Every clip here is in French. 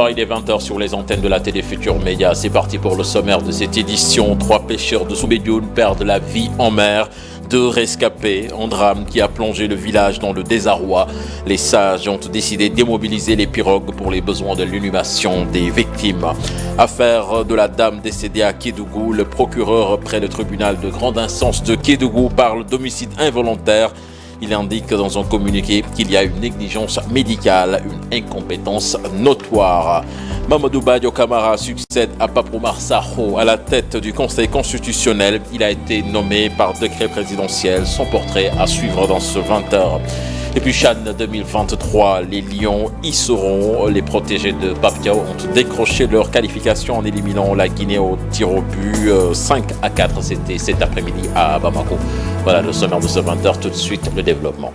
Bonsoir, il est 20h sur les antennes de la télé Futur Média. C'est parti pour le sommaire de cette édition. 3 pêcheurs de Soumbédioune perdent la vie en mer. 2 rescapés, un drame qui a plongé le village dans le désarroi. Les sages ont décidé d'immobiliser les pirogues pour les besoins de l'inhumation des victimes. Affaire de la dame décédée à Kédougou, le procureur près le tribunal de grande instance de Kédougou parle d'homicide involontaire. Il indique dans un communiqué qu'il y a une négligence médicale, une incompétence notoire. Mamadou Badio Camara succède à Papoumar Sakho à la tête du Conseil constitutionnel. Il a été nommé par décret présidentiel. Son portrait à suivre dans ce 20h. Et puis CHAN 2023, les Lions y seront. Les protégés de Pape Thiaw ont décroché leur qualification en éliminant la Guinée au tir au but 5-4. C'était cet après-midi à Bamako. Voilà le sommaire de ce 20h. Tout de suite, le développement.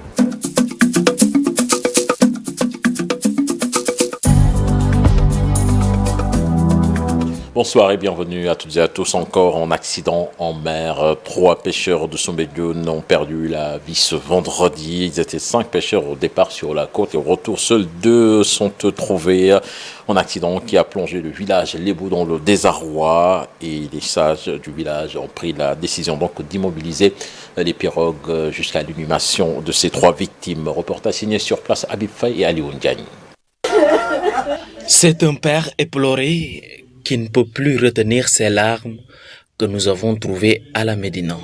Bonsoir et bienvenue à toutes et à tous. Encore en accident en mer. 3 pêcheurs de Soumbédioune ont perdu la vie ce vendredi. Ils étaient 5 pêcheurs au départ sur la côte et au retour, seuls 2 sont trouvés. Un accident qui a plongé le village Lébou dans le désarroi et les sages du village ont pris la décision donc d'immobiliser les pirogues jusqu'à l'inhumation de ces 3 victimes. Reportage signé sur place Habib Faye et Alioune Diagne. C'est un père éploré qui ne peut plus retenir ses larmes que nous avons trouvées à la Médina.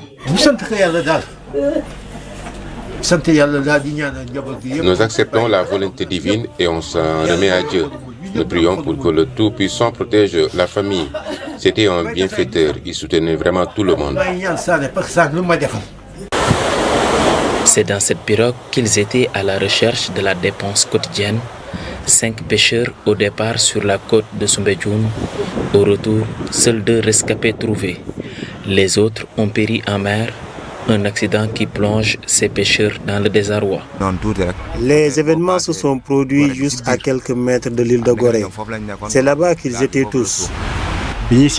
Nous acceptons la volonté divine et on s'en remet à Dieu. Nous prions pour que le Tout-Puissant protège la famille. C'était un bienfaiteur, il soutenait vraiment tout le monde. C'est dans cette pirogue qu'ils étaient à la recherche de la dépense quotidienne. 5 pêcheurs au départ sur la côte de Soumbédioune. Au retour, seuls 2 rescapés trouvés. Les autres ont péri en mer. Un accident qui plonge ces pêcheurs dans le désarroi. Les événements se sont produits juste à quelques mètres de l'île de Gorée. C'est là-bas qu'ils étaient tous. Il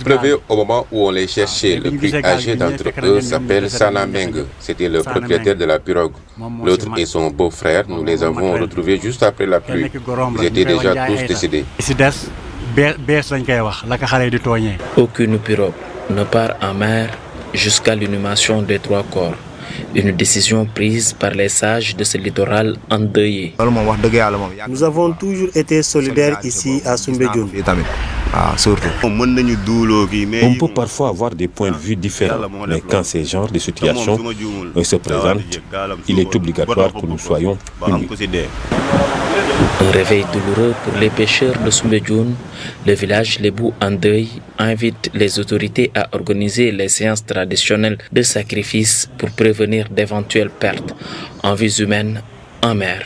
pleuvait au moment où on les cherchait. Le plus âgé d'entre eux s'appelle Sanameng. C'était le propriétaire de la pirogue. L'autre est son beau-frère. Nous les avons retrouvés juste après la pluie. Ils étaient déjà tous décédés. Aucune pirogue ne part en mer jusqu'à l'inhumation des 3 corps. Une décision prise par les sages de ce littoral endeuillé. Nous avons toujours été solidaires ici à Soumbédioune. On peut parfois avoir des points de vue différents, mais quand ces genres de situations se présentent, il est obligatoire que nous soyons unis. Un réveil douloureux pour les pêcheurs de Soumbédioune. Le village Lébou en deuil invite les autorités à organiser les séances traditionnelles de sacrifice pour prévenir d'éventuelles pertes en vies humaines en mer.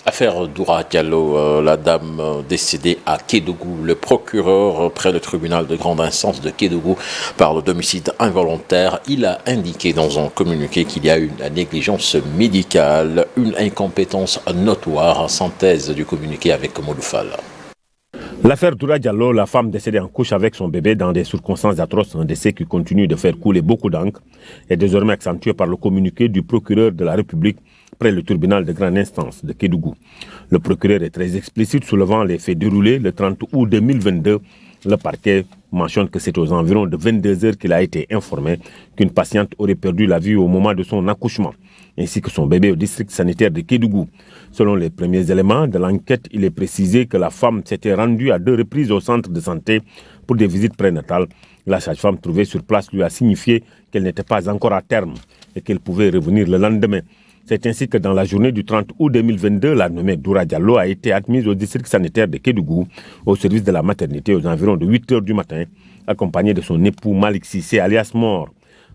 Affaire Doura Diallo, la dame décédée à Kédougou. Le procureur près le tribunal de grande instance de Kédougou parle d'homicide involontaire. Il a indiqué dans un communiqué qu'il y a une négligence médicale, une incompétence notoire. Synthèse du communiqué avec Mouloufal. L'affaire Doura Diallo, la femme décédée en couche avec son bébé dans des circonstances atroces, un décès qui continue de faire couler beaucoup d'encre, est désormais accentué par le communiqué du procureur de la République près le tribunal de grande instance de Kédougou. Le procureur est très explicite soulevant les faits déroulés le 30 août 2022. Le parquet mentionne que c'est aux environs de 22 heures qu'il a été informé qu'une patiente aurait perdu la vie au moment de son accouchement, ainsi que son bébé au district sanitaire de Kédougou. Selon les premiers éléments de l'enquête, il est précisé que la femme s'était rendue à 2 reprises au centre de santé pour des visites prénatales. La sage-femme trouvée sur place lui a signifié qu'elle n'était pas encore à terme et qu'elle pouvait revenir le lendemain. C'est ainsi que dans la journée du 30 août 2022, la nommée Doura Diallo a été admise au district sanitaire de Kédougou, au service de la maternité aux environs de 8 heures du matin, accompagnée de son époux Malik Sissé alias Mort.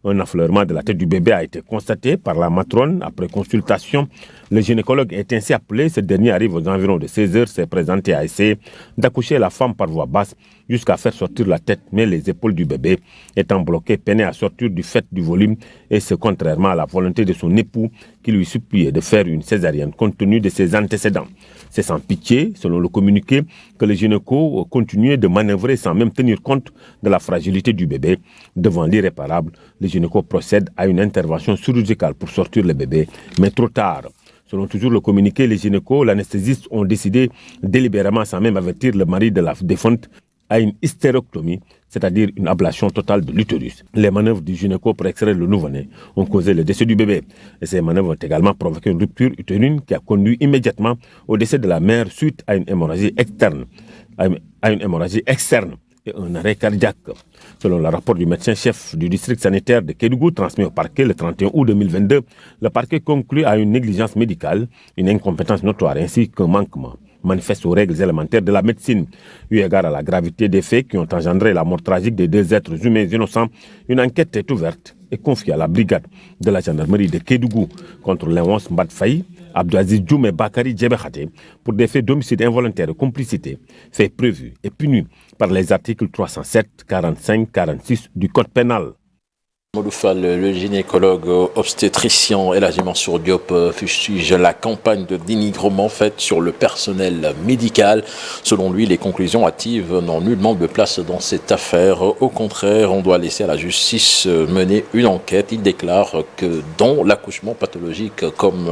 Un affleurement de la tête du bébé a été constaté par la matrone après consultation. Le gynécologue est ainsi appelé. Ce dernier arrive aux environs de 16 heures, s'est présenté à essayer d'accoucher la femme par voie basse jusqu'à faire sortir la tête, mais les épaules du bébé étant bloquées peinaient à sortir du fait du volume et ce contrairement à la volonté de son époux qui lui suppliait de faire une césarienne compte tenu de ses antécédents. C'est sans pitié, selon le communiqué, que les gynécos continuaient de manœuvrer sans même tenir compte de la fragilité du bébé. Devant l'irréparable, les gynécos procèdent à une intervention chirurgicale pour sortir le bébé, mais trop tard. Selon toujours le communiqué, les gynécos, l'anesthésiste ont décidé délibérément, sans même avertir le mari de la défunte, à une hystérectomie, c'est-à-dire une ablation totale de l'utérus. Les manœuvres du gynéco pour extraire le nouveau-né ont causé le décès du bébé. Et ces manœuvres ont également provoqué une rupture utérine qui a conduit immédiatement au décès de la mère suite à une hémorragie externe, et un arrêt cardiaque. Selon le rapport du médecin-chef du district sanitaire de Kédougou transmis au parquet le 31 août 2022, le parquet conclut à une négligence médicale, une incompétence notoire ainsi qu'un manquement manifeste aux règles élémentaires de la médecine. Eu égard à la gravité des faits qui ont engendré la mort tragique des 2 êtres humains innocents, une enquête est ouverte et confiée à la brigade de la gendarmerie de Kédougou contre Léonce Mbadfaï, Abdouaziz Djoum et Bakary Djebekhaté pour des faits d'homicide involontaire et complicité, faits prévus et punis par les articles 307, 45, 46 du Code pénal. Modou Fall, le gynécologue obstétricien Elhadji Mansour Diop fustige la campagne de dénigrement faite sur le personnel médical. Selon lui, les conclusions hâtives n'ont nullement de place dans cette affaire. Au contraire, on doit laisser à la justice mener une enquête. Il déclare que dans l'accouchement pathologique, comme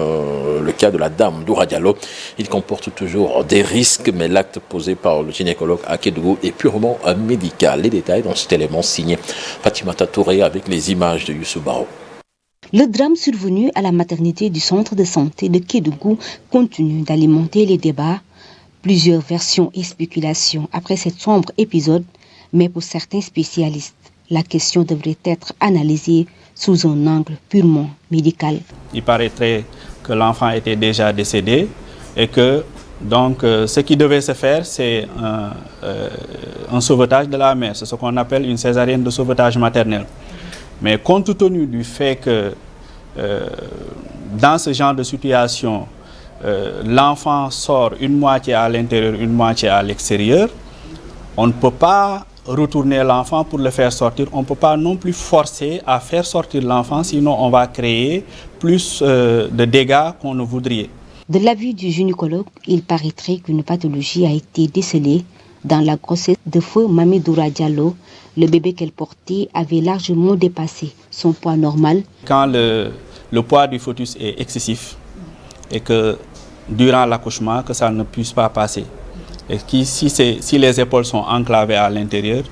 le cas de la dame Doura Diallo, il comporte toujours des risques, mais l'acte posé par le gynécologue à Kédougou est purement médical. Les détails dans cet élément signé Fatimata Touré avec les images de Youssou Barrow. Le drame survenu à la maternité du centre de santé de Kédougou continue d'alimenter les débats. Plusieurs versions et spéculations après cet sombre épisode, mais pour certains spécialistes, la question devrait être analysée sous un angle purement médical. Il paraîtrait que l'enfant était déjà décédé et que donc ce qui devait se faire, c'est un sauvetage de la mère. C'est ce qu'on appelle une césarienne de sauvetage maternel. Mais compte tenu du fait que dans ce genre de situation, l'enfant sort une moitié à l'intérieur, une moitié à l'extérieur, on ne peut pas retourner l'enfant pour le faire sortir. On ne peut pas non plus forcer à faire sortir l'enfant, sinon on va créer plus de dégâts qu'on ne voudrait. De l'avis du gynécologue, il paraîtrait qu'une pathologie a été décelée dans la grossesse de feu Mami Doura Diallo. Le bébé qu'elle portait avait largement dépassé son poids normal. Quand le poids du fœtus est excessif et que durant l'accouchement, que ça ne puisse pas passer. Et si les épaules sont enclavées à l'intérieur,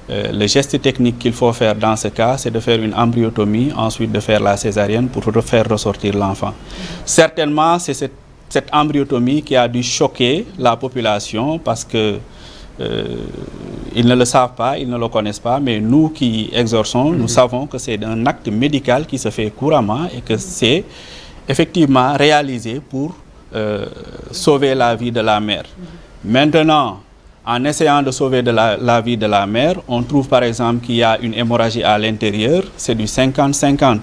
le geste technique qu'il faut faire dans ce cas, c'est de faire une embryotomie, ensuite de faire la césarienne pour faire ressortir l'enfant. Certainement, c'est cette embryotomie qui a dû choquer la population parce que ils ne le savent pas, ils ne le connaissent pas, mais nous qui exerçons, nous savons que c'est un acte médical qui se fait couramment et que c'est effectivement réalisé pour sauver la vie de la mère. Maintenant, en essayant de sauver la vie de la mère, on trouve par exemple qu'il y a une hémorragie à l'intérieur, c'est du 50-50.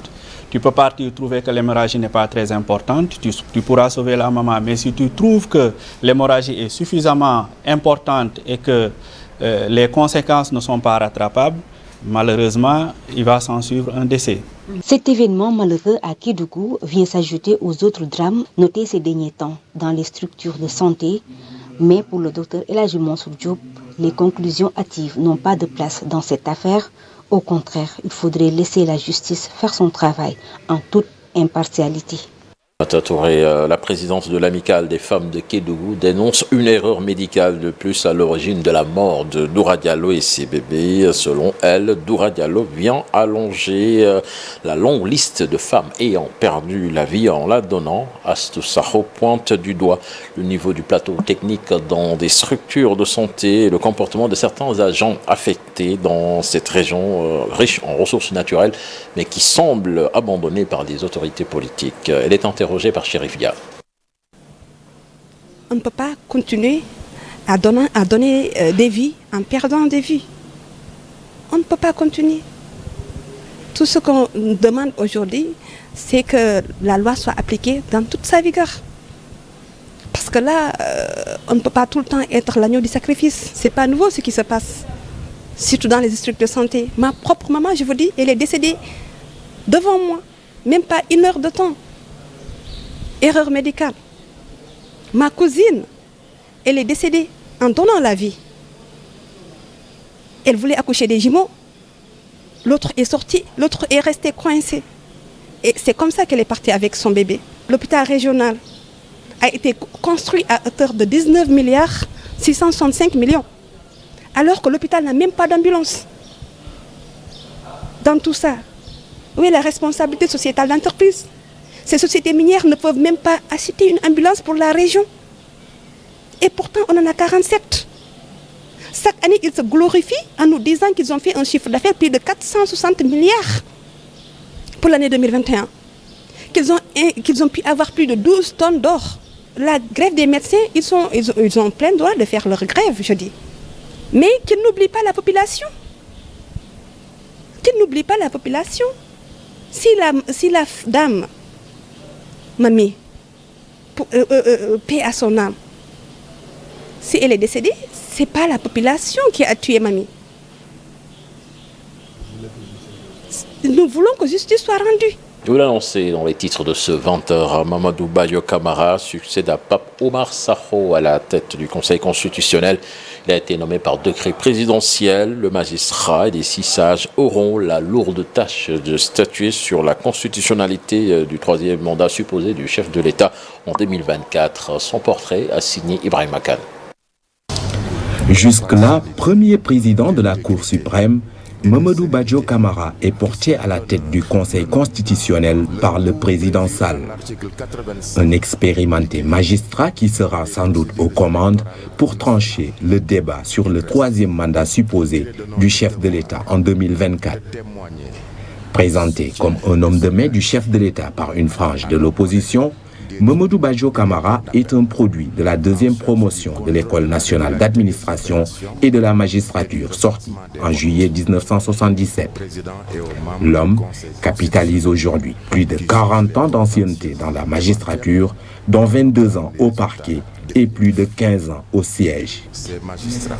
Tu peux partir trouver que l'hémorragie n'est pas très importante, tu pourras sauver la maman. Mais si tu trouves que l'hémorragie est suffisamment importante et que les conséquences ne sont pas rattrapables, malheureusement, il va s'en suivre un décès. Cet événement malheureux à Kédougou vient s'ajouter aux autres drames notés ces derniers temps dans les structures de santé. Mais pour le docteur Elhadji Mansour Diop, les conclusions hâtives n'ont pas de place dans cette affaire. Au contraire, il faudrait laisser la justice faire son travail en toute impartialité. La présidence de l'amicale des femmes de Kédougou dénonce une erreur médicale de plus à l'origine de la mort de Doura Diallo et ses bébés. Selon elle, Doura Diallo vient allonger la longue liste de femmes ayant perdu la vie en la donnant. Astou Sakho pointe du doigt le niveau du plateau technique dans des structures de santé et le comportement de certains agents affectés dans cette région riche en ressources naturelles mais qui semble abandonnée par des autorités politiques. Elle est interrogée par Chérif Dia. On ne peut pas continuer à donner des vies en perdant des vies. On ne peut pas continuer. Tout ce qu'on demande aujourd'hui, c'est que la loi soit appliquée dans toute sa vigueur. Parce que là, on ne peut pas tout le temps être l'agneau du sacrifice. Ce n'est pas nouveau ce qui se passe, surtout dans les structures de santé. Ma propre maman, je vous dis, elle est décédée devant moi, même pas 1 heure de temps. Erreur médicale. Ma cousine, elle est décédée en donnant la vie. Elle voulait accoucher des jumeaux. L'autre est sorti, l'autre est resté coincé. Et c'est comme ça qu'elle est partie avec son bébé. L'hôpital régional a été construit à hauteur de 19 milliards 665 millions, alors que l'hôpital n'a même pas d'ambulance. Dans tout ça, où est la responsabilité sociétale d'entreprise? Ces sociétés minières ne peuvent même pas acheter une ambulance pour la région. Et pourtant, on en a 47. Chaque année, ils se glorifient en nous disant qu'ils ont fait un chiffre d'affaires de plus de 460 milliards pour l'année 2021. Qu'ils ont pu avoir plus de 12 tonnes d'or. La grève des médecins, ils ont plein droit de faire leur grève, je dis. Mais qu'ils n'oublient pas la population. Qu'ils n'oublient pas la population. Si la dame, mamie, paix à son âme, si elle est décédée, ce n'est pas la population qui a tué mamie. Nous voulons que justice soit rendue. Je vous l'annoncer dans les titres de ce 20h, Mamadou Badio Camara succède à Pape Omar Sakho à la tête du Conseil constitutionnel. Il a été nommé par décret présidentiel. Le magistrat et les 6 sages auront la lourde tâche de statuer sur la constitutionnalité du 3e mandat supposé du chef de l'État en 2024. Son portrait a signé Ibrahim Khan. Jusque-là, premier président de la Cour suprême, Mamadou Badio Camara est porté à la tête du Conseil constitutionnel par le président Sall. Un expérimenté magistrat qui sera sans doute aux commandes pour trancher le débat sur le 3e mandat supposé du chef de l'État en 2024. Présenté comme un homme de main du chef de l'État par une frange de l'opposition, Mamadou Badio Camara est un produit de la 2e promotion de l'École nationale d'administration et de la magistrature sortie en juillet 1977. L'homme capitalise aujourd'hui plus de 40 ans d'ancienneté dans la magistrature, dont 22 ans au parquet et plus de 15 ans au siège.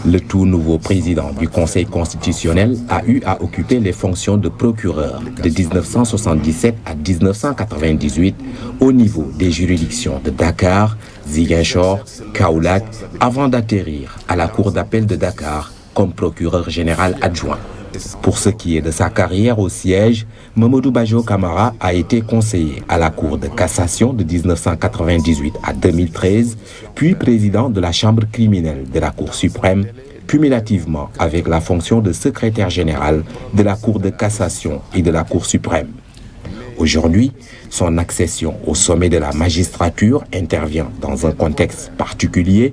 Le tout nouveau président du Conseil constitutionnel a eu à occuper les fonctions de procureur de 1977 à 1998 au niveau des juridictions de Dakar, Ziguinchor, Kaolack, avant d'atterrir à la Cour d'appel de Dakar comme procureur général adjoint. Pour ce qui est de sa carrière au siège, Mamadou Badio Camara a été conseiller à la Cour de cassation de 1998 à 2013, puis président de la Chambre criminelle de la Cour suprême, cumulativement avec la fonction de secrétaire général de la Cour de cassation et de la Cour suprême. Aujourd'hui, son accession au sommet de la magistrature intervient dans un contexte particulier.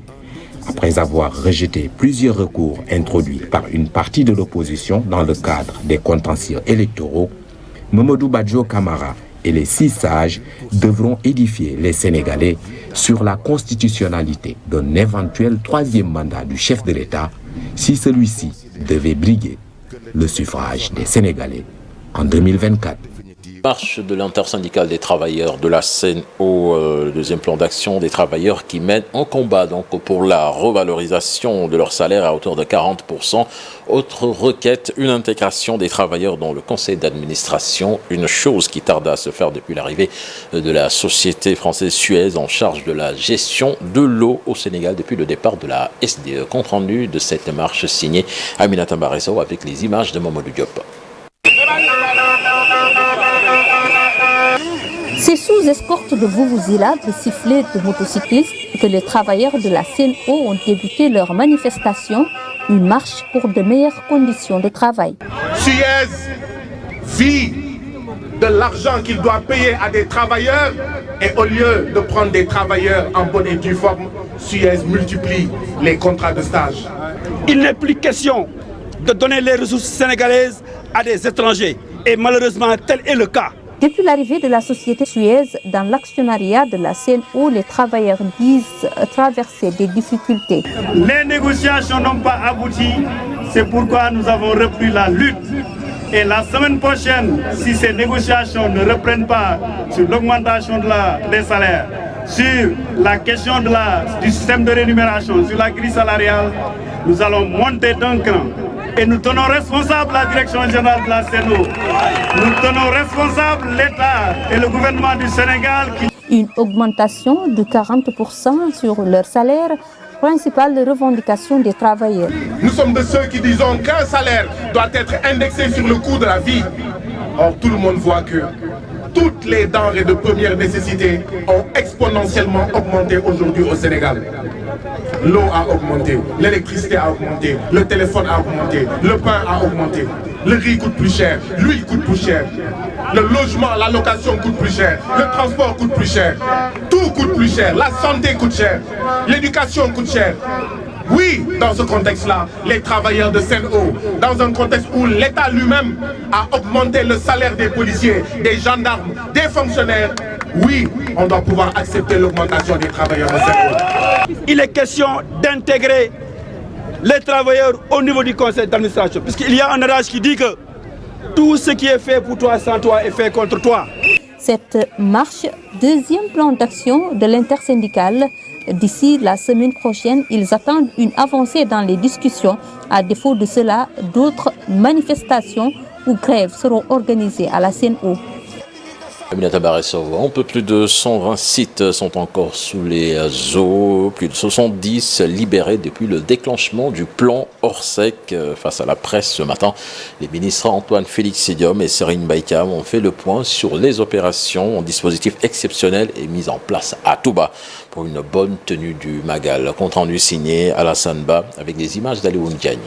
Après avoir rejeté plusieurs recours introduits par une partie de l'opposition dans le cadre des contentieux électoraux, Mamadou Badio Camara et les 6 sages devront édifier les Sénégalais sur la constitutionnalité d'un éventuel 3e mandat du chef de l'État si celui-ci devait briguer le suffrage des Sénégalais en 2024. Marche de l'intersyndicale des travailleurs de la CNO, le 2e plan d'action des travailleurs qui mènent un combat donc pour la revalorisation de leur salaire à hauteur de 40%. Autre requête, une intégration des travailleurs dans le conseil d'administration, une chose qui tarde à se faire depuis l'arrivée de la société française Suez en charge de la gestion de l'eau au Sénégal depuis le départ de la SDE. Compte rendu de cette marche signée Aminata Mbaresso avec les images de Mamadou Diop. C'est sous escorte de vuvuzelas, de sifflets de motocyclistes que les travailleurs de la CNO ont débuté leur manifestation, une marche pour de meilleures conditions de travail. Suez vit de l'argent qu'il doit payer à des travailleurs et au lieu de prendre des travailleurs en bonne et due forme, Suez multiplie les contrats de stage. Il n'est plus question de donner les ressources sénégalaises à des étrangers et malheureusement tel est le cas. Depuis l'arrivée de la société Suez dans l'actionnariat de la CNO, les travailleurs disent traverser des difficultés. Les négociations n'ont pas abouti, c'est pourquoi nous avons repris la lutte. Et la semaine prochaine, si ces négociations ne reprennent pas sur l'augmentation des salaires, sur la question du système de rémunération, sur la grille salariale, nous allons monter d'un cran. Et nous tenons responsable la direction générale de la CNO. Nous tenons responsable l'État et le gouvernement du Sénégal. Une augmentation de 40% sur leur salaire, principale revendication des travailleurs. Nous sommes de ceux qui disons qu'un salaire doit être indexé sur le coût de la vie. Or, tout le monde voit que toutes les denrées de première nécessité ont exponentiellement augmenté aujourd'hui au Sénégal. L'eau a augmenté, l'électricité a augmenté, le téléphone a augmenté, le pain a augmenté, le riz coûte plus cher, l'huile coûte plus cher, le logement, la location coûte plus cher, le transport coûte plus cher, tout coûte plus cher, la santé coûte cher, l'éducation coûte cher. Oui, dans ce contexte-là, les travailleurs de Sen'Eau, dans un contexte où l'État lui-même a augmenté le salaire des policiers, des gendarmes, des fonctionnaires, oui, on doit pouvoir accepter l'augmentation des travailleurs de Sen'Eau. Il est question d'intégrer les travailleurs au niveau du conseil d'administration, puisqu'il y a un adage qui dit que tout ce qui est fait pour toi sans toi est fait contre toi. Cette marche, deuxième plan d'action de l'intersyndicale. D'ici la semaine prochaine, ils attendent une avancée dans les discussions. À défaut de cela, d'autres manifestations ou grèves seront organisées à la Sen'Eau. Aminata Baressova, un peu plus de 120 sites sont encore sous les eaux, plus de 70 libérés depuis le déclenchement du plan Orsec. Face à la presse ce matin, les ministres Antoine Félix Sédiom et Serine Baïkam ont fait le point sur les opérations. Un dispositif exceptionnel est mis en place à Touba pour une bonne tenue du Magal. Compte rendu signé Alassane Ba avec des images d'Alioune Diagne.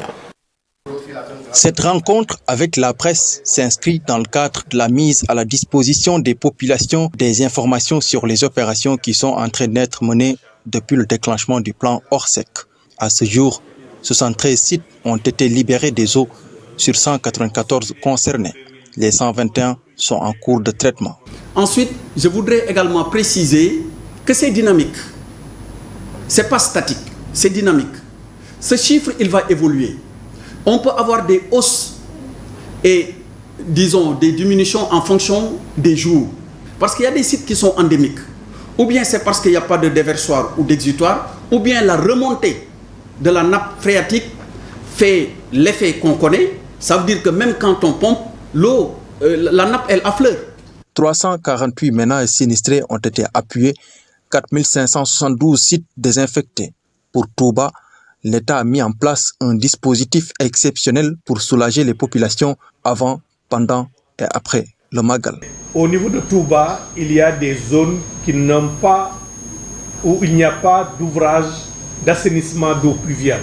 Cette rencontre avec la presse s'inscrit dans le cadre de la mise à la disposition des populations des informations sur les opérations qui sont en train d'être menées depuis le déclenchement du plan Orsec. À ce jour, 73 sites ont été libérés des eaux sur 194 concernés. Les 121 sont en cours de traitement. Ensuite, je voudrais également préciser que c'est dynamique. C'est pas statique, c'est dynamique. Ce chiffre, il va évoluer. On peut avoir des hausses et, disons, des diminutions en fonction des jours. Parce qu'il y a des sites qui sont endémiques. Ou bien c'est parce qu'il n'y a pas de déversoir ou d'exutoire, ou bien la remontée de la nappe phréatique fait l'effet qu'on connaît. Ça veut dire que même quand on pompe, l'eau, la nappe, elle affleure. 348 ménages sinistrés ont été appuyés, 4572 sites désinfectés. Pour Touba, l'État a mis en place un dispositif exceptionnel pour soulager les populations avant, pendant et après le Magal. Au niveau de Touba, il y a des zones qui n'ont pas, où il n'y a pas d'ouvrage d'assainissement d'eau pluviale,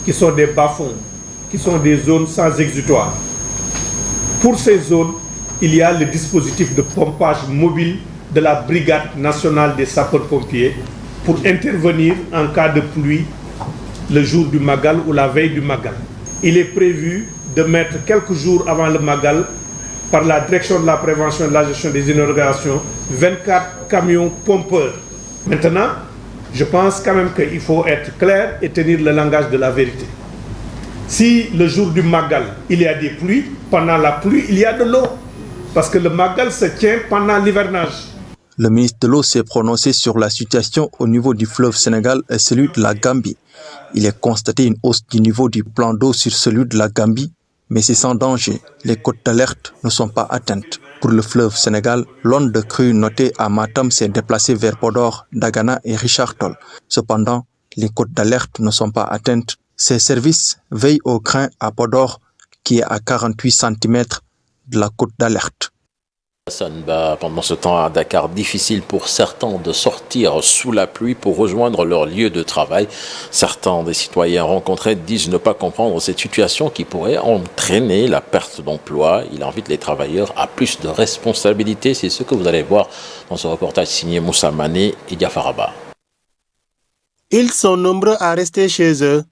qui sont des bas-fonds, qui sont des zones sans exutoire. Pour ces zones, il y a le dispositif de pompage mobile de la Brigade nationale des sapeurs-pompiers pour intervenir en cas de pluie le jour du Magal ou la veille du Magal. Il est prévu de mettre quelques jours avant le Magal, par la direction de la prévention et de la gestion des inondations, 24 camions pompeurs. Maintenant, je pense quand même qu'il faut être clair et tenir le langage de la vérité. Si le jour du Magal, il y a des pluies, pendant la pluie, il y a de l'eau. Parce que le Magal se tient pendant l'hivernage. Le ministre de l'eau s'est prononcé sur la situation au niveau du fleuve Sénégal et celui de la Gambie. Il est constaté une hausse du niveau du plan d'eau sur celui de la Gambie, mais c'est sans danger. Les côtes d'alerte ne sont pas atteintes. Pour le fleuve Sénégal, l'onde de crue notée à Matam s'est déplacée vers Podor, Dagana et Richard Toll. Cependant, les côtes d'alerte ne sont pas atteintes. Ces services veillent au crin à Podor, qui est à 48 cm de la côte d'alerte. Pendant ce temps à Dakar, difficile pour certains de sortir sous la pluie pour rejoindre leur lieu de travail. Certains des citoyens rencontrés disent ne pas comprendre cette situation qui pourrait entraîner la perte d'emploi. Il invite les travailleurs à plus de responsabilités. C'est ce que vous allez voir dans ce reportage signé Moussa Mané et Diafaraba. Ils sont nombreux à rester chez eux,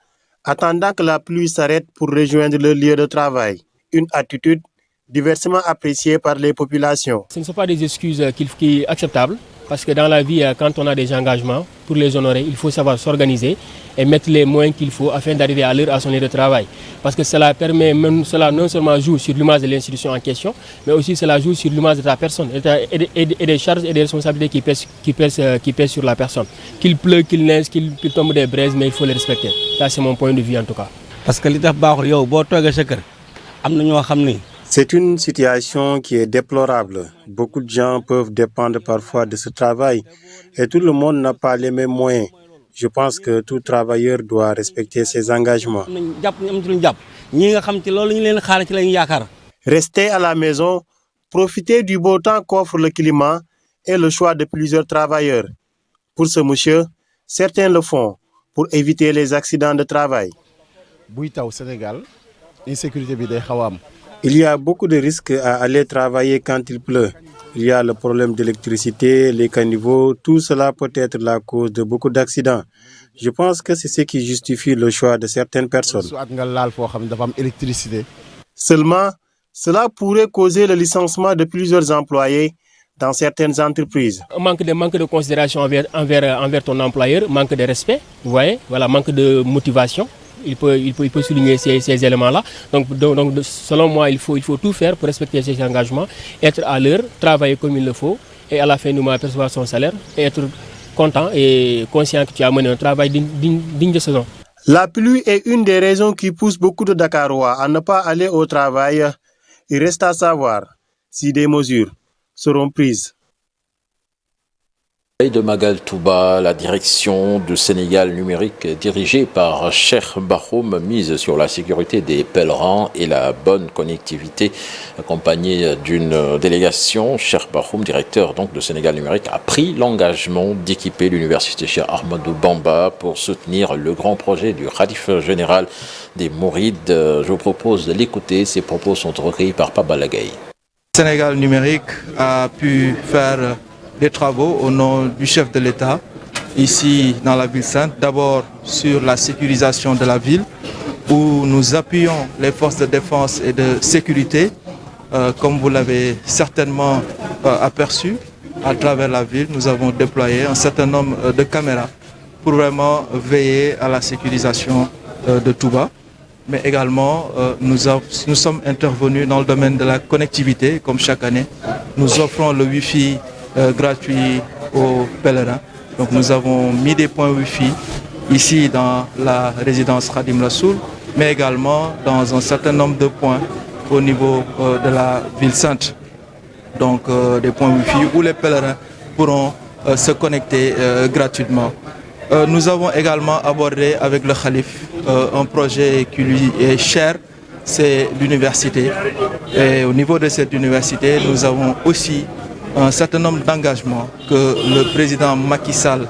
attendant que la pluie s'arrête pour rejoindre leur lieu de travail. Une attitude diversement appréciées par les populations. Ce ne sont pas des excuses qui sont acceptables, parce que dans la vie, quand on a des engagements, pour les honorer, il faut savoir s'organiser et mettre les moyens qu'il faut afin d'arriver à l'heure à son lieu de travail. Parce que cela permet, cela non seulement joue sur l'image de l'institution en question, mais aussi cela joue sur l'image de ta personne et des charges et des responsabilités qui pèsent sur la personne. Qu'il pleuve, qu'il neige, qu'il tombe des braises, mais il faut les respecter. Ça, c'est mon point de vue en tout cas. Parce que c'est une situation qui est déplorable. Beaucoup de gens peuvent dépendre parfois de ce travail et tout le monde n'a pas les mêmes moyens. Je pense que tout travailleur doit respecter ses engagements. Rester à la maison, profiter du beau temps qu'offre le climat et le choix de plusieurs travailleurs. Pour ce monsieur, certains le font pour éviter les accidents de travail. Il y a beaucoup de risques à aller travailler quand il pleut. Il y a le problème d'électricité, les caniveaux, tout cela peut être la cause de beaucoup d'accidents. Je pense que c'est ce qui justifie le choix de certaines personnes. Seulement, cela pourrait causer le licenciement de plusieurs employés dans certaines entreprises. Manque de considération envers ton employeur, manque de respect, vous voyez, voilà, manque de motivation. Il peut souligner ces éléments-là. Donc, selon moi, il faut tout faire pour respecter ses engagements, être à l'heure, travailler comme il le faut, et à la fin du mois percevoir son salaire, et être content et conscient que tu as mené un travail digne de ce nom. La pluie est une des raisons qui pousse beaucoup de Dakarois à ne pas aller au travail. Il reste à savoir si des mesures seront prises. De Magal Touba, la direction de Sénégal numérique dirigée par Cheikh Bakhoum mise sur la sécurité des pèlerins et la bonne connectivité accompagnée d'une délégation. Cheikh Bakhoum, directeur donc de Sénégal numérique, a pris l'engagement d'équiper l'université Cheikh Ahmadou Bamba pour soutenir le grand projet du Khalif général des Mourides. Je vous propose de l'écouter. Ces propos sont recueillis par Papa Lagaï. Sénégal numérique a pu faire des travaux au nom du chef de l'État ici dans la ville sainte, d'abord sur la sécurisation de la ville où nous appuyons les forces de défense et de sécurité comme vous l'avez certainement aperçu à travers la ville. Nous avons déployé un certain nombre de caméras pour vraiment veiller à la sécurisation de Touba, mais également nous sommes intervenus dans le domaine de la connectivité comme chaque année. Nous offrons le Wi-Fi gratuit aux pèlerins. Donc nous avons mis des points Wi-Fi ici dans la résidence Khadim Rassoul, mais également dans un certain nombre de points au niveau de la ville sainte. Donc des points Wi-Fi où les pèlerins pourront se connecter gratuitement. Nous avons également abordé avec le Khalif un projet qui lui est cher, c'est l'université. Et au niveau de cette université, nous avons aussi un certain nombre d'engagements que le président Macky Sall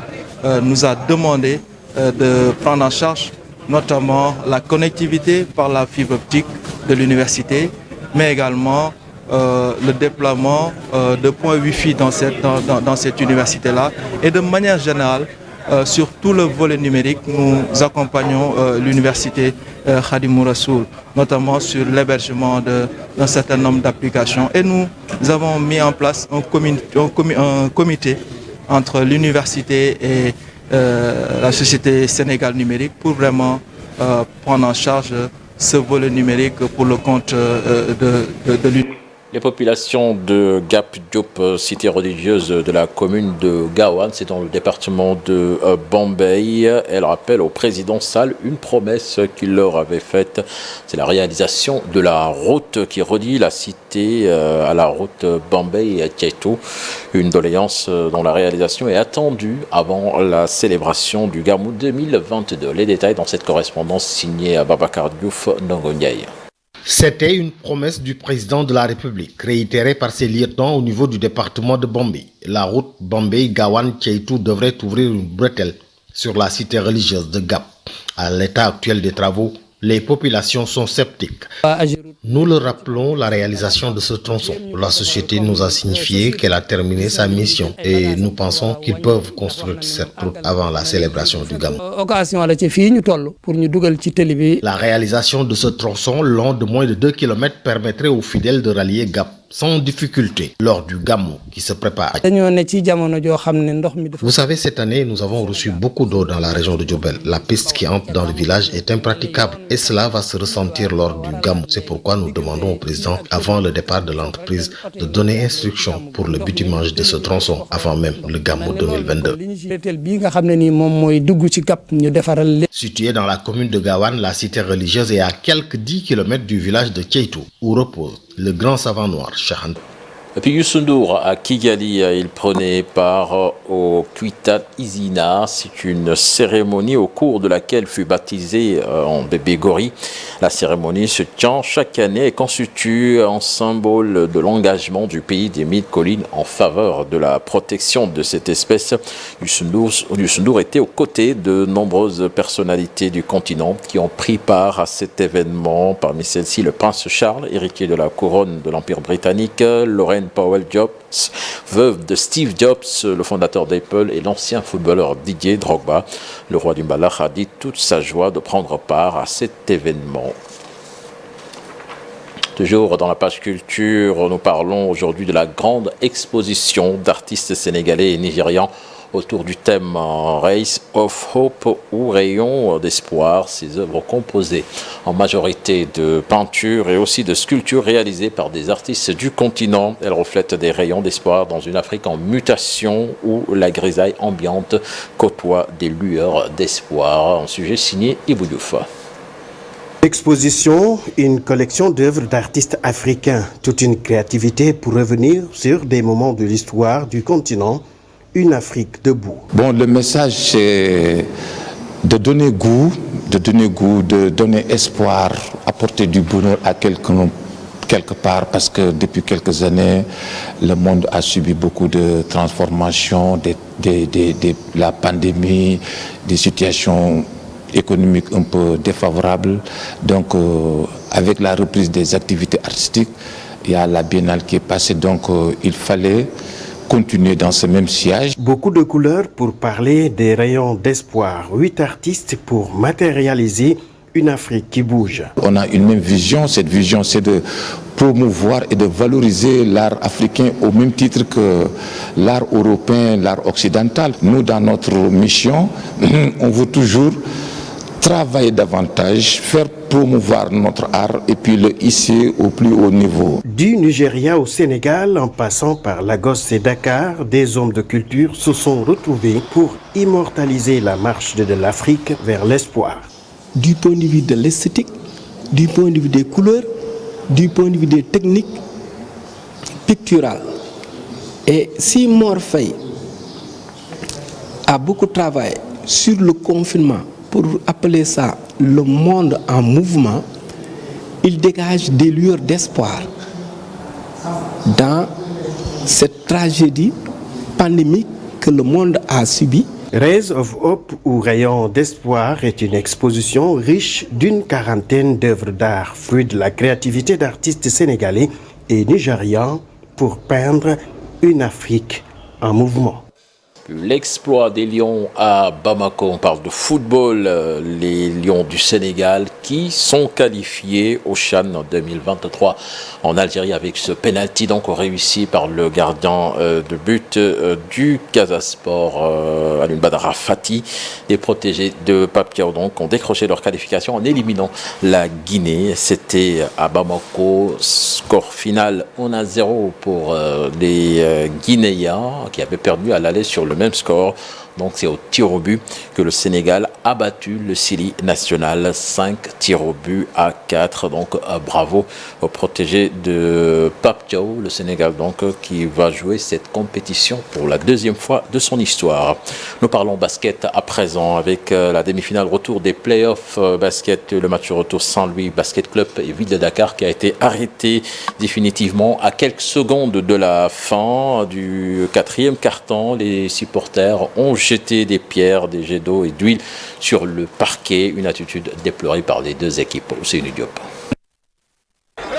nous a demandé de prendre en charge, notamment la connectivité par la fibre optique de l'université, mais également le déploiement de points Wi-Fi dans cette université-là. Et de manière générale, sur tout le volet numérique, nous accompagnons l'université Khadim Rassoul, notamment sur l'hébergement d'un certain nombre d'applications. Et nous avons mis en place un comité entre l'université et la société Sénégal numérique pour vraiment prendre en charge ce volet numérique pour le compte de l'université. Les populations de Gap Diop, cité religieuse de la commune de Gaouane, c'est dans le département de Bambey. Elles rappellent au président Sall une promesse qu'il leur avait faite. C'est la réalisation de la route qui relie la cité à la route Bambey et Tietou. Une doléance dont la réalisation est attendue avant la célébration du Gamou 2022. Les détails dans cette correspondance signée à Babacar Diouf Ndongonyaï. C'était une promesse du président de la République, réitérée par ses lieutenants au niveau du département de Bambey. La route Bambey-Gaouane-Tietou devrait ouvrir une bretelle sur la cité religieuse de Gap. À l'état actuel des travaux, les populations sont sceptiques. Nous le rappelons, la réalisation de ce tronçon. La société nous a signifié qu'elle a terminé sa mission et nous pensons qu'ils peuvent construire cette route avant la célébration du Gamou. La réalisation de ce tronçon long de moins de 2 km permettrait aux fidèles de rallier Gap sans difficulté lors du Gamou qui se prépare. Vous savez, cette année, nous avons reçu beaucoup d'eau dans la région de Diourbel. La piste qui entre dans le village est impraticable et cela va se ressentir lors du Gamou. C'est pourquoi nous demandons au président, avant le départ de l'entreprise, de donner instruction pour le bitumage de ce tronçon avant même le Gamou 2022. Située dans la commune de Gaouane, la cité religieuse est à quelques 10 km du village de Tietou, où repose le grand savant noir Cheikh Anta. Et puis Youssou N'Dour à Kigali, il prenait part au Kwitat Izina. C'est une cérémonie au cours de laquelle fut baptisé en bébé gorille. La cérémonie se tient chaque année et constitue un symbole de l'engagement du pays des Mille-Collines en faveur de la protection de cette espèce. Youssou N'Dour était aux côtés de nombreuses personnalités du continent qui ont pris part à cet événement. Parmi celles-ci, le prince Charles, héritier de la couronne de l'Empire britannique, Lorraine Powell Jobs, veuve de Steve Jobs, le fondateur d'Apple, et l'ancien footballeur Didier Drogba. Le roi du Mbalax a dit toute sa joie de prendre part à cet événement. Toujours dans la page culture, nous parlons aujourd'hui de la grande exposition d'artistes sénégalais et nigérians autour du thème Rays of Hope ou Rayon d'espoir. Ces œuvres composées en majorité de peintures et aussi de sculptures réalisées par des artistes du continent. Elles reflètent des rayons d'espoir dans une Afrique en mutation où la grisaille ambiante côtoie des lueurs d'espoir. Un sujet signé Ibou Diouf. Exposition, une collection d'œuvres d'artistes africains, toute une créativité pour revenir sur des moments de l'histoire du continent. Une Afrique debout. Bon, le message, c'est de donner goût, de donner espoir, apporter du bonheur à quelqu'un quelque part, parce que depuis quelques années, le monde a subi beaucoup de transformations, la pandémie, des situations économiques un peu défavorables. Donc, avec la reprise des activités artistiques, il y a la biennale qui est passée, donc il fallait continuer dans ce même sillage. Beaucoup de couleurs pour parler des rayons d'espoir. 8 artistes pour matérialiser une Afrique qui bouge. On a une même vision. Cette vision, c'est de promouvoir et de valoriser l'art africain au même titre que l'art européen, l'art occidental. Nous, dans notre mission, on veut toujours travailler davantage, faire promouvoir notre art et puis le hisser au plus haut niveau. Du Nigeria au Sénégal, en passant par Lagos et Dakar, des hommes de culture se sont retrouvés pour immortaliser la marche de l'Afrique vers l'espoir. Du point de vue de l'esthétique, du point de vue des couleurs, du point de vue des techniques picturales. Et si Morphée a beaucoup travaillé sur le confinement, pour appeler ça le monde en mouvement, il dégage des lueurs d'espoir dans cette tragédie pandémique que le monde a subie. Rays of Hope ou Rayons d'espoir est une exposition riche d'une quarantaine d'œuvres d'art, fruit de la créativité d'artistes sénégalais et nigérians pour peindre une Afrique en mouvement. L'exploit des Lions à Bamako, on parle de football, les Lions du Sénégal qui sont qualifiés au CHAN 2023 en Algérie avec ce penalty donc réussi par le gardien de but du Casa Sport, Alioune Badara Fati. Les protégés de Pape Thiaw donc ont décroché leur qualification en éliminant la Guinée. C'était à Bamako, score final 1-0 pour les Guinéens qui avaient perdu à l'aller sur le même score. Donc c'est au tir au but que le Sénégal a battu le Sili national, 5 tirs au but à 4. Donc bravo aux protégés de Pape Thiaw, le Sénégal donc qui va jouer cette compétition pour la deuxième fois de son histoire. Nous parlons basket à présent avec la demi-finale retour des playoffs basket, le match retour Saint-Louis Basket Club et Ville de Dakar qui a été arrêté définitivement à quelques secondes de la fin du quatrième quart-temps. Les supporters ont jeté des pierres, des jets d'eau et d'huile sur le parquet, une attitude déplorée par les deux équipes. C'est une idiote.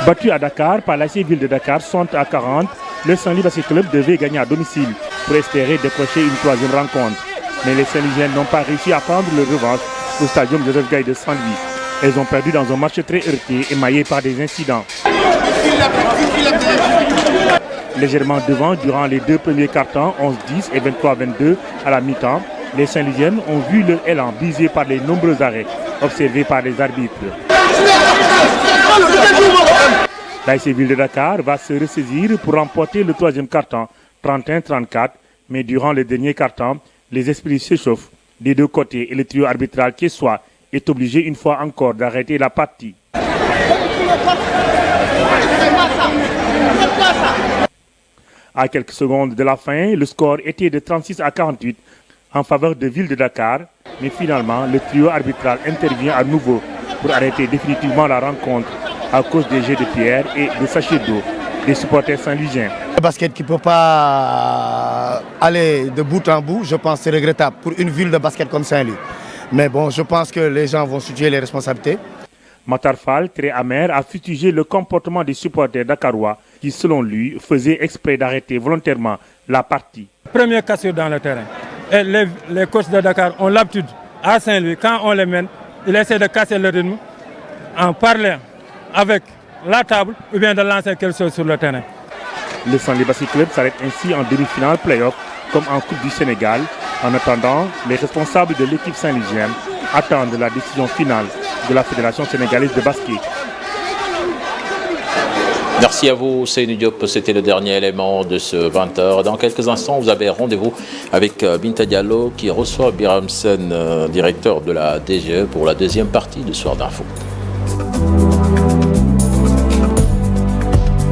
Battu à Dakar par l'AC Ville de Dakar 60-40, le Saint-Louis Basket Club devait gagner à domicile pour espérer décrocher une troisième rencontre. Mais les Saint-Louisiens n'ont pas réussi à prendre le revanche au stadium Joseph Gaye de Saint-Louis. Elles ont perdu dans un match très heurté, émaillé par des incidents. Légèrement devant durant les deux premiers quarts-temps, 11-10 et 23-22 à la mi-temps, les Saint-Louisiennes ont vu leur élan brisé par les nombreux arrêts observés par les arbitres. L'ASC Ville de Dakar va se ressaisir pour remporter le troisième quart-temps, 31-34, mais durant le dernier quart-temps, les esprits s'échauffent des deux côtés et le trio arbitral Kessois est obligé une fois encore d'arrêter la partie. À quelques secondes de la fin, le score était de 36 à 48 en faveur de Ville de Dakar, mais finalement, le trio arbitral intervient à nouveau pour arrêter définitivement la rencontre à cause des jets de pierre et de sachets d'eau des supporters saint-louisiens. Le basket qui ne peut pas aller de bout en bout, je pense que c'est regrettable pour une ville de basket comme Saint-Louis. Mais bon, je pense que les gens vont situer les responsabilités. Matar Fall, très amer, a fustigé le comportement des supporters dakarois qui, selon lui, faisaient exprès d'arrêter volontairement la partie. Première cassure dans le terrain. Et les coachs de Dakar ont l'habitude, à Saint-Louis, quand on les mène, ils essaient de casser le rythme en parlant avec la table ou bien de lancer quelque chose sur le terrain. Le Saint-Louis Basket Club s'arrête ainsi en demi-finale play-off comme en Coupe du Sénégal. En attendant, les responsables de l'équipe saint-louisienne attendent la décision finale de la Fédération sénégalaise de basket. Merci à vous, Seynou Diop. C'était le dernier élément de ce 20h. Dans quelques instants, vous avez rendez-vous avec Binta Diallo qui reçoit Biram Sen, directeur de la DGE, pour la deuxième partie de Soir d'Info.